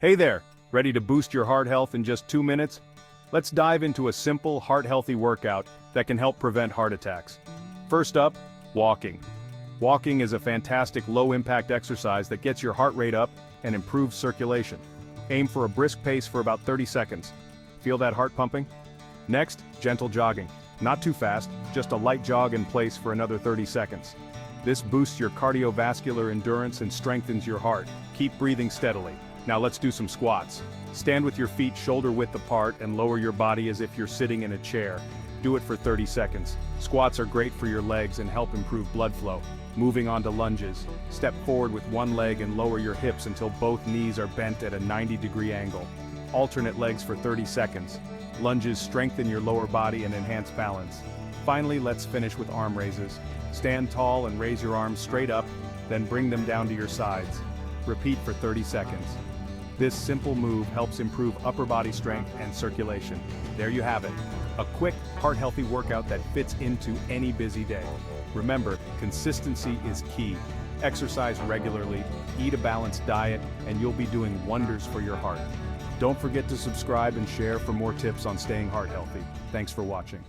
Hey there, ready to boost your heart health in just 2 minutes? Let's dive into a simple, heart-healthy workout that can help prevent heart attacks. First up, walking. Walking is a fantastic low-impact exercise that gets your heart rate up and improves circulation. Aim for a brisk pace for about 30 seconds. Feel that heart pumping? Next, gentle jogging. Not too fast, just a light jog in place for another 30 seconds. This boosts your cardiovascular endurance and strengthens your heart. Keep breathing steadily. Now let's do some squats. Stand with your feet shoulder width apart and lower your body as if you're sitting in a chair. Do it for 30 seconds. Squats are great for your legs and help improve blood flow. Moving on to lunges. Step forward with one leg and lower your hips until both knees are bent at a 90-degree angle. Alternate legs for 30 seconds. Lunges strengthen your lower body and enhance balance. Finally, let's finish with arm raises. Stand tall and raise your arms straight up, then bring them down to your sides. Repeat for 30 seconds. This simple move helps improve upper body strength and circulation. There you have it. A quick, heart-healthy workout that fits into any busy day. Remember, consistency is key. Exercise regularly, eat a balanced diet, and you'll be doing wonders for your heart. Don't forget to subscribe and share for more tips on staying heart healthy. Thanks for watching.